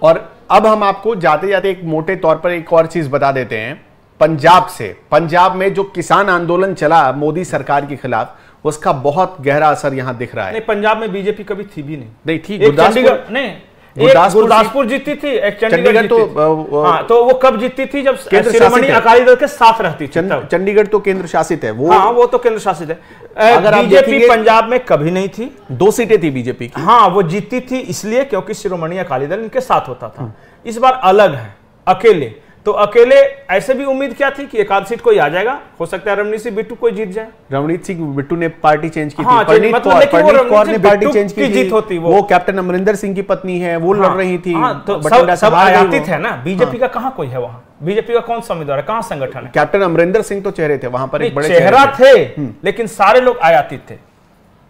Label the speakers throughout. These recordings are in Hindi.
Speaker 1: और अब हम आपको जाते जाते एक मोटे तौर पर एक और चीज बता देते हैं। पंजाब से, पंजाब में जो किसान आंदोलन चला मोदी सरकार के खिलाफ, उसका बहुत गहरा असर यहां दिख रहा है।
Speaker 2: नहीं, पंजाब में बीजेपी कभी थी भी नहीं
Speaker 1: थी।
Speaker 2: गुरदासपुर जीती थी, एक चंडीगढ़ तो वो कब जीती थी? जब शिरोमणि अकाली दल के साथ रहती थी।
Speaker 1: चंडीगढ़ तो केंद्र शासित है वो।
Speaker 2: हाँ, वो तो केंद्र शासित है। अगर बीजेपी पंजाब में कभी नहीं थी।
Speaker 1: 2 सीटें थी बीजेपी की।
Speaker 2: हाँ, वो जीती थी इसलिए क्योंकि शिरोमणि अकाली दल इनके साथ होता था। इस बार अलग है, अकेले। तो अकेले ऐसे भी उम्मीद क्या थी कि एक आध सीट कोई आ जाएगा, हो सकता है रवनीत सिंह बिट्टू कोई जीत जाए।
Speaker 1: रवनीत सिंह बिट्टू ने पार्टी चेंज की थी।
Speaker 2: हाँ,
Speaker 1: परनीत कौर ने पार्टी चेंज की
Speaker 2: जीत होती
Speaker 1: वो कैप्टन अमरिंदर सिंह की पत्नी है, वो लड़ रही थी।
Speaker 2: तो सब आयातित है ना। बीजेपी का कहाँ कोई है वहां? बीजेपी का कौन सा उम्मीदवार है? कहाँ संगठन है?
Speaker 1: कैप्टन अमरिंदर सिंह तो चेहरे थे वहां पर, एक बड़े
Speaker 2: चेहरा थे, लेकिन सारे लोग आयातित थे।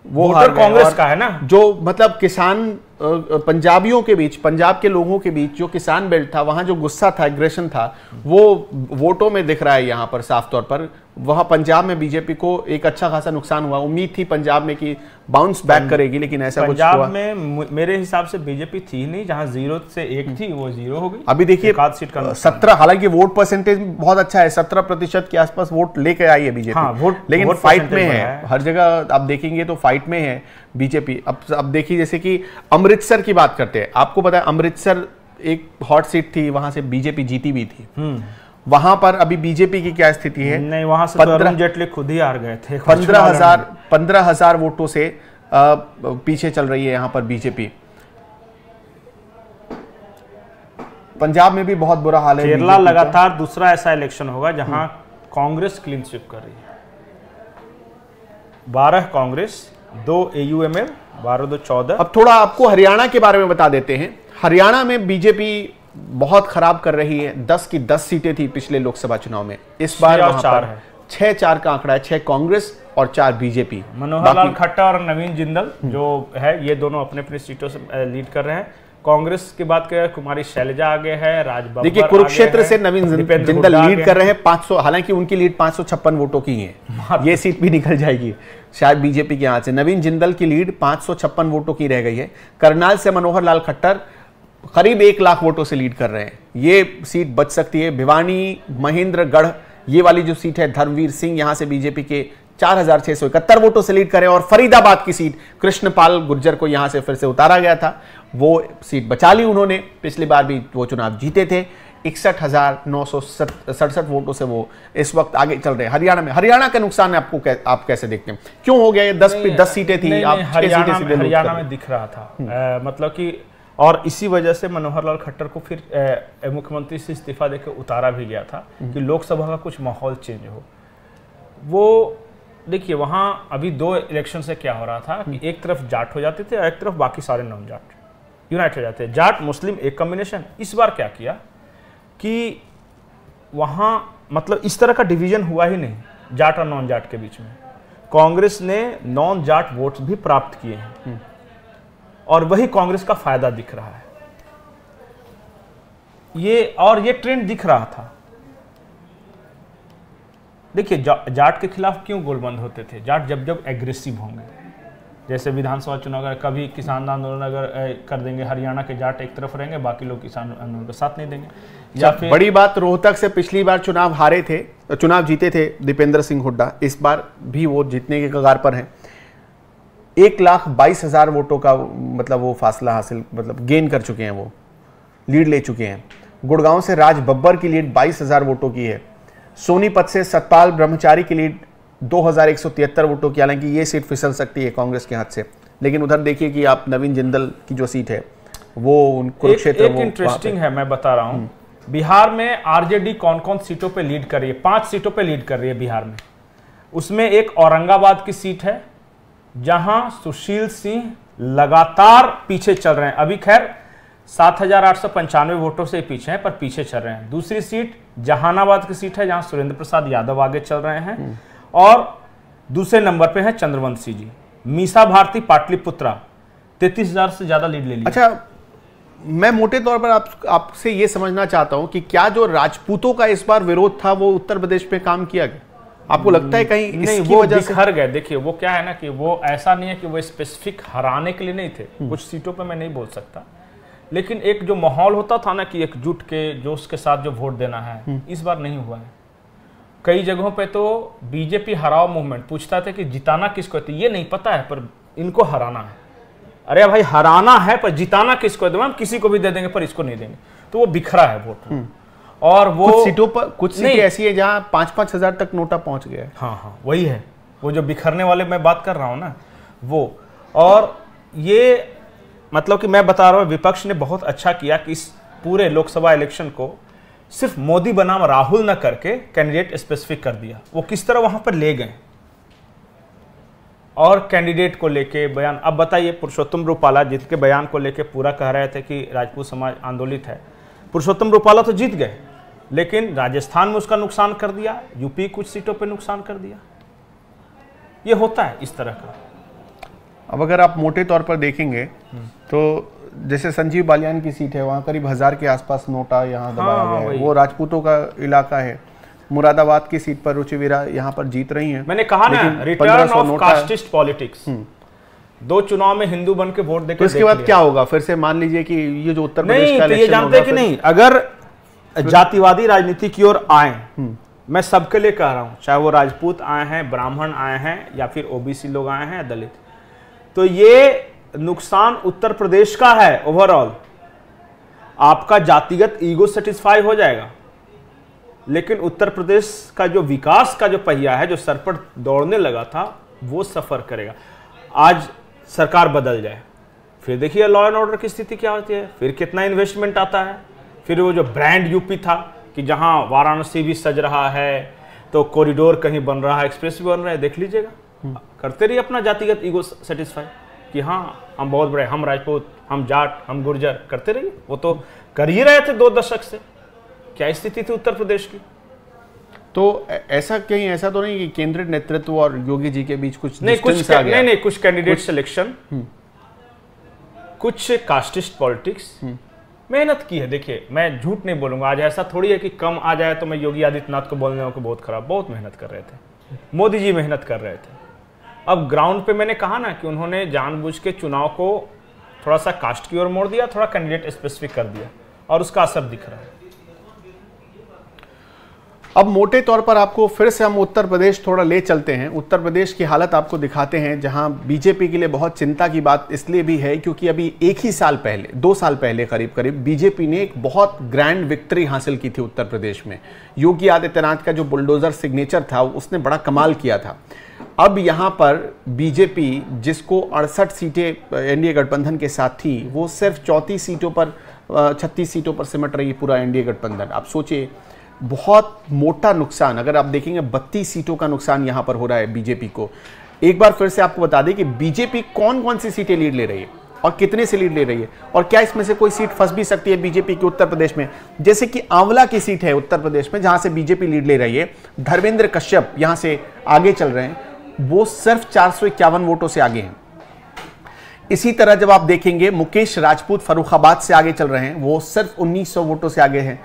Speaker 2: वो वोटर कांग्रेस का है ना,
Speaker 1: जो मतलब किसान पंजाबियों के बीच, पंजाब के लोगों के बीच जो किसान बेल्ट था, वहां जो गुस्सा था, एग्रेशन था, वो वोटों में दिख रहा है यहां पर साफ तौर पर। वहां पंजाब में बीजेपी को एक अच्छा खासा नुकसान हुआ। उम्मीद थी पंजाब में कि बाउंस बैक करेगी, लेकिन ऐसा कुछ हुआ।
Speaker 2: पंजाब में मेरे हिसाब से बीजेपी थी नहीं, जहां 0 से 1 थी वो 0 हो गई।
Speaker 1: अभी देखिए 17, हालांकि वोट परसेंटेज बहुत अच्छा है, 17% के आसपास वोट लेके आई है बीजेपी।
Speaker 2: हाँ,
Speaker 1: लेकिन फाइट में है, हर जगह आप देखेंगे तो फाइट में है बीजेपी। अब देखिए, जैसे कि अमृतसर की बात करते हैं, आपको पता है अमृतसर एक हॉट सीट थी, वहां से बीजेपी जीती भी थी। वहां पर अभी बीजेपी की क्या स्थिति है?
Speaker 2: नहीं, वहां से तो अरुण जेटली खुद ही हार गए थे।
Speaker 1: 15,000 वोटों से पीछे चल रही है यहां पर बीजेपी। पंजाब में भी बहुत बुरा हाल है।
Speaker 2: केरला लगातार दूसरा ऐसा इलेक्शन होगा जहां कांग्रेस क्लीन स्वीप कर रही है। 12 कांग्रेस, 2 AUML, 12-2 14।
Speaker 1: अब थोड़ा आपको हरियाणा के बारे में बता देते हैं। हरियाणा में बीजेपी बहुत खराब कर रही है। 10 की 10 सीटें थी पिछले लोकसभा चुनाव में। इस बार 6-4 का आंकड़ा है, 6 कांग्रेस और 4 बीजेपी।
Speaker 2: मनोहर लाल खट्टर और नवीन जिंदल जो है, ये दोनों अपने अपने सीटों से लीड कर रहे हैं। कांग्रेस की बात करें, कुमारी शैलजा आगे है, राजबब्बर।
Speaker 1: देखिए, कुरुक्षेत्र से नवीन जिंदल लीड कर रहे हैं 500, हालांकि उनकी लीड 556 वोटों की है। ये सीट भी निकल जाएगी शायद बीजेपी के हाथ से। नवीन जिंदल की लीड 556 वोटों की रह गई है। करनाल से मनोहर लाल खट्टर करीब 1 लाख वोटों से लीड कर रहे हैं। ये सीट बच सकती है। भिवानी, महेंद्रगढ़, ये वाली जो सीट है, धर्मवीर सिंह यहां से बीजेपी के 4,671 वोटों से लीड करें। और फरीदाबाद की सीट कृष्णपाल गुर्जर को यहां से फिर से उतारा गया था, वो सीट बचा ली उन्होंने। पिछली बार भी वो चुनाव जीते थे। 61,967 वोटों से वो इस वक्त आगे चल रहे हैं। हरियाणा का नुकसान है आपको आप कैसे देखते हैं? क्यों हो गया ये? 10 सीटें थी, आप 6 सीटें सीधे
Speaker 2: हरियाणा में दिख रहा था। मतलब कि, और इसी वजह से मनोहर लाल खट्टर को फिर मुख्यमंत्री से इस्तीफा देकर उतारा भी गया था कि लोकसभा का कुछ माहौल चेंज हो। वो देखिए, वहां अभी 2 इलेक्शन से क्या हो रहा था कि एक तरफ जाट हो जाते थे और एक तरफ बाकी सारे नॉन जाट यूनाइट हो जाते हैं। जाट मुस्लिम एक कॉम्बिनेशन। इस बार क्या किया कि वहां मतलब इस तरह का डिवीजन हुआ ही नहीं जाट और नॉन जाट के बीच में। कांग्रेस ने नॉन जाट वोट्स भी प्राप्त किए हैं और वही कांग्रेस का फायदा दिख रहा है। ये ट्रेंड दिख रहा था। देखिए, जाट के खिलाफ क्यों गोलबंद होते थे? जाट जब एग्रेसिव होंगे, जैसे विधानसभा चुनाव अगर कभी किसान आंदोलन अगर कर देंगे, हरियाणा के जाट एक तरफ रहेंगे, बाकी लोग किसान आंदोलन का साथ नहीं देंगे।
Speaker 1: या फिर बड़ी बात, रोहतक से पिछली बार चुनाव जीते थे दीपेंद्र सिंह हुड्डा। इस बार भी वो जीतने के कगार पर हैं। 1,22,000 वोटों का मतलब वो फासला हासिल, मतलब गेन कर चुके हैं, वो लीड ले चुके हैं। गुड़गांव से राजबब्बर की लीड 22,000 वोटों की है। सोनीपत से सतपाल ब्रह्मचारी की लीड 2,173 वोटों की। हालांकि ये सीट फिसल सकती है कांग्रेस के हाथ से, लेकिन उधर देखिए कि आप नवीन जिंदल की जो सीट है वो कुरुक्षेत्र।
Speaker 2: एक इंटरेस्टिंग है, मैं बता रहा हूं, बिहार में आरजेडी कौन कौन सीटों पे लीड कर रही है? 5 सीटों पे लीड कर रही है बिहार में। उसमें एक औरंगाबाद की सीट है जहां सुशील सिंह लगातार पीछे चल रहे हैं। अभी खैर 7,895 वोटों से पीछे हैं, पर पीछे चल रहे हैं। दूसरी सीट जहानाबाद की सीट है जहां सुरेंद्र प्रसाद यादव आगे चल रहे हैं और दूसरे नंबर पे है चंद्रवंशी जी। मीसा भारती पाटलिपुत्रा 33,000 से ज्यादा लीड ले ली।
Speaker 1: अच्छा, मैं मोटे तौर पर आपसे ये समझना चाहता हूं कि क्या जो राजपूतों का इस बार विरोध था वो उत्तर प्रदेश में काम किया गया? आपको लगता है कहीं
Speaker 2: नहीं, वो बिखर गए? देखिए, वो क्या है ना कि वो ऐसा नहीं है कि वो स्पेसिफिक हराने के लिए नहीं थे। कुछ सीटों पे मैं नहीं बोल सकता, लेकिन एक जो माहौल होता था ना कि एकजुट के जोश के साथ जो वोट देना है, इस बार नहीं हुआ है। कई जगहों पे तो बीजेपी हराओ मूवमेंट पूछता था कि जिताना किसको है, तो ये नहीं पता है पर इनको हराना है। अरे भाई हराना है पर जिताना किसको है, हम किसी को भी दे देंगे पर इसको नहीं देंगे, तो वो बिखरा है वोट। और वो
Speaker 1: कुछ सीटों पर कुछ सीटें ऐसी है जहां 5-5 हजार तक नोटा पहुंच गया है।
Speaker 2: हाँ, वही है, वो जो बिखरने वाले मैं बात कर रहा हूं ना वो। और ये मतलब कि मैं बता रहा हूं विपक्ष ने बहुत अच्छा किया कि इस पूरे लोकसभा इलेक्शन को सिर्फ मोदी बनाम राहुल न करके कैंडिडेट स्पेसिफिक कर दिया। वो किस तरह वहां पर ले गए और कैंडिडेट को लेके बयान। अब बताइए, पुरुषोत्तम रूपाला जिनके बयान को लेके पूरा कह रहे थे कि राजपूत समाज आंदोलित है, पुरुषोत्तम रूपाला तो जीत गए, लेकिन राजस्थान में उसका नुकसान कर दिया, यूपी कुछ सीटों पे नुकसान कर दिया। ये होता है इस तरह का।
Speaker 1: अब अगर आप मोटे तौर पर देखेंगे तो जैसे संजीव बालियान की सीट है, वहाँ करीब 1000 के आसपास नोटा यहाँ दबाया गया है। वो राजपूतों का इलाका है। मुरादाबाद की सीट पर रुचिवीरा यहाँ पर जीत रही हैं।
Speaker 2: मैंने कहा ना, रिटर्न ऑफ कास्टिस्ट पॉलिटिक्स। 2 चुनाव में हिंदू बन के वोट देकर,
Speaker 1: इसके बाद क्या होगा? फिर से मान लीजिए कि ये जो उत्तर प्रदेश का
Speaker 2: इलेक्शन, ये जानते कि नहीं, अगर जातिवादी राजनीति की ओर आए, मैं सबके लिए कह रहा हूं, चाहे वो राजपूत आए हैं, ब्राह्मण आए हैं, या फिर ओबीसी लोग आए हैं, दलित, तो ये नुकसान उत्तर प्रदेश का है। ओवरऑल आपका जातिगत ईगो सेटिस्फाई हो जाएगा, लेकिन उत्तर प्रदेश का जो विकास का जो पहिया है, जो सर पर दौड़ने लगा था, वो सफर करेगा। आज सरकार बदल जाए, फिर देखिए लॉ एंड ऑर्डर की स्थिति क्या होती है, फिर कितना इन्वेस्टमेंट आता है, फिर वो जो ब्रांड यूपी था कि जहां वाराणसी भी सज रहा है, तो कॉरिडोर कहीं बन रहा है, एक्सप्रेस भी बन रहा है, देख लीजिएगा। करते रहिए अपना जातिगत ईगो सेटिस्फाई कि हाँ हम बहुत बड़े, हम राजपूत, हम जाट, हम गुर्जर, करते रहिए। वो तो कर ही रहे थे 2 दशक से। क्या स्थिति थी उत्तर प्रदेश की?
Speaker 1: तो ऐसा कहीं ऐसा तो नहीं कि केंद्रीय नेतृत्व और योगी जी के बीच कुछ
Speaker 2: नहीं, कुछ कैंडिडेट सिलेक्शन, कुछ कास्टिस्ट पॉलिटिक्स, मेहनत की है। देखिए मैं झूठ नहीं बोलूंगा, आज ऐसा थोड़ी है कि कम आ जाए तो मैं योगी आदित्यनाथ को बोलने को बहुत खराब, बहुत मेहनत कर रहे थे, मोदी जी मेहनत कर रहे थे। अब ग्राउंड पे मैंने कहा ना कि उन्होंने जानबूझ के चुनाव को थोड़ा सा कास्ट की ओर मोड़ दिया, थोड़ा कैंडिडेट स्पेसिफिक कर दिया, और उसका असर दिख रहा है।
Speaker 1: अब मोटे तौर पर आपको फिर से हम उत्तर प्रदेश थोड़ा ले चलते हैं। उत्तर प्रदेश की हालत आपको दिखाते हैं, जहां बीजेपी के लिए बहुत चिंता की बात इसलिए भी है क्योंकि अभी 2 साल पहले करीब बीजेपी ने एक बहुत ग्रैंड विक्ट्री हासिल की थी उत्तर प्रदेश में। योगी आदित्यनाथ का जो बुलडोजर सिग्नेचर था, उसने बड़ा कमाल किया था। अब यहां पर बीजेपी, जिसको 68 सीटें एनडीए गठबंधन के साथ थी, वो सिर्फ 36 सीटों पर सिमट रही है पूरा एनडीए गठबंधन। आप सोचिए, बहुत मोटा नुकसान। अगर आप देखेंगे 32 सीटों का नुकसान यहां पर हो रहा है बीजेपी को। एक बार फिर से आपको बता दें कि बीजेपी कौन कौन सी सीटें लीड ले रही है और कितने से लीड ले रही है, और क्या इसमें से कोई सीट फंस भी सकती है बीजेपी की उत्तर प्रदेश में। जैसे कि आंवला की सीट है उत्तर प्रदेश में, जहां से बीजेपी लीड ले रही है। धर्मेंद्र कश्यप यहां से आगे चल रहे हैं, वो सिर्फ 451 वोटों से आगे हैं। इसी तरह जब आप देखेंगे, मुकेश राजपूत फर्रुखाबाद से आगे चल रहे हैं, वो सिर्फ 1900 वोटों से आगे हैं।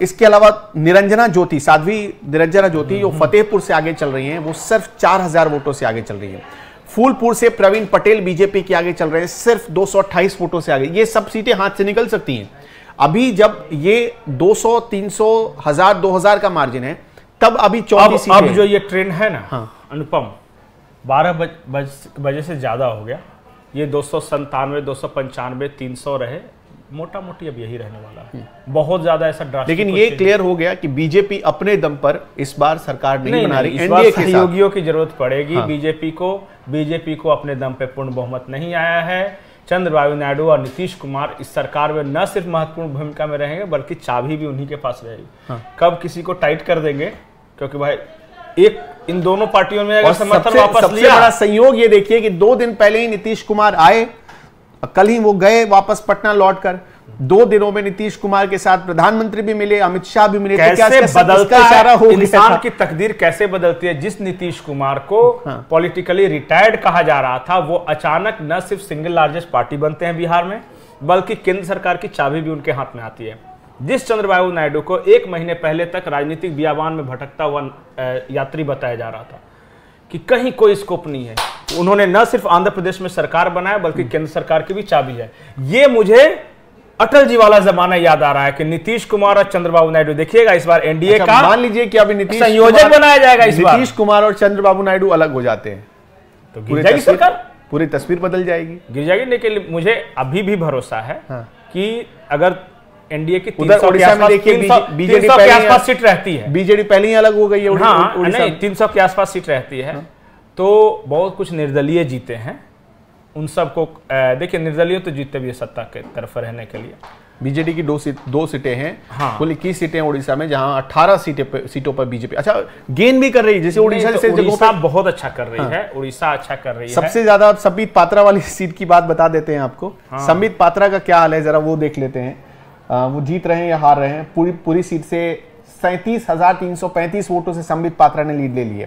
Speaker 1: इसके अलावा साध्वी निरंजना ज्योति जो फतेहपुर से आगे चल रही हैं, वो सिर्फ 4000 वोटों से आगे चल रही है। फूलपुर से प्रवीण पटेल बीजेपी के आगे चल रहे हैं, सिर्फ 228 वोटों से आगे। ये सब सीटें हाथ से निकल सकती हैं। अभी जब ये 200, 300, 1000, 2000 का मार्जिन है, तब अभी 24 सीटें।
Speaker 2: अब जो ये ट्रेंड है ना, हाँ, अनुपम, 12 बजे से ज्यादा हो गया। ये 297, 295, 300 रहे, मोटा मोटी अब यही रहने वाला है। बहुत ज्यादा ऐसा ड्रास्टिक,
Speaker 1: लेकिन ये क्लियर हो गया कि बीजेपी अपने दम पर इस बार सरकार नहीं बना रही।
Speaker 2: इस बार सहयोगियों की जरूरत पड़ेगी। हाँ। बीजेपी को अपने दम पे पूर्ण बहुमत नहीं आया है। चंद्रबाबू नायडू और नीतीश कुमार इस सरकार में न सिर्फ महत्वपूर्ण भूमिका में रहेंगे, बल्कि चाबी भी उन्हीं के पास रहेगी। हाँ। कब किसी को टाइट कर देंगे, क्योंकि भाई एक इन दोनों पार्टियों में अगर समर्थन वापस
Speaker 1: सबसे बड़ा संयोग ये देखिए कि 2 दिन पहले ही नीतीश कुमार आए, कल ही वो गए वापस पटना लौटकर। 2 दिनों में नीतीश कुमार के साथ प्रधानमंत्री भी मिले, अमित शाह भी मिले।
Speaker 2: कैसे बदलता है इंसान की तकदीर, कैसे बदलती है। जिस नीतीश कुमार को पॉलिटिकली रिटायर्ड कहा जा रहा था, वो अचानक न सिर्फ सिंगल लार्जेस्ट पार्टी बनते हैं बिहार में, बल्कि केंद्र सरकार की चाबी भी उनके हाथ में आती है। जिस चंद्रबाबू नायडू को 1 महीने पहले तक राजनीतिक बियाबान में भटकता हुआ यात्री बताया जा रहा था, कि कहीं कोई स्कोप नहीं है। उन्होंने न सिर्फ आंध्र प्रदेश में सरकार बनाया बल्कि केंद्र सरकार की भी चाबी है। ये मुझे अटल जी वाला जमाना याद आ रहा है कि नीतीश कुमार और चंद्रबाबू नायडू, देखिएगा इस बार एनडीए का
Speaker 1: मान लीजिए कि अभी नीतीश
Speaker 2: संयोजक बनाया जाएगा, इस बार
Speaker 1: नीतीश कुमार और चंद्रबाबू नायडू अलग हो जाते हैं
Speaker 2: तो गिर जाएगी सरकार,
Speaker 1: पूरी तस्वीर बदल जाएगी,
Speaker 2: गिर जाएगी। लेकिन मुझे अभी भी भरोसा है कि अगर एनडीए की
Speaker 1: उधर ओडिशा में देखिए बीजेडी
Speaker 2: के आसपास सीट रहती है,
Speaker 1: बीजेडी पहले ही अलग हो गई है,
Speaker 2: नहीं 300 के आसपास सीट रहती है, तो बहुत कुछ निर्दलीय जीते हैं। उन सबको देखिए, निर्दलीय तो जीतते भी है सत्ता के तरफ रहने के लिए।
Speaker 1: बीजेडी की दो सीटें हैं, कुल 21 सीटें उड़ीसा में, जहां 18 सीटों पर बीजेपी अच्छा गेन भी कर रही है। जैसे उड़ीसा जैसे
Speaker 2: उड़ीसा बहुत अच्छा कर रही है, उड़ीसा अच्छा कर रही है।
Speaker 1: सबसे ज्यादा संबित पात्रा वाली सीट की बात बता देते हैं आपको। संबित पात्रा का क्या हाल है जरा वो देख लेते हैं। वो जीत रहे हैं या हार रहे हैं। पूरी सीट से 37,335 वोटों से संबित पात्रा ने लीड ले ली है।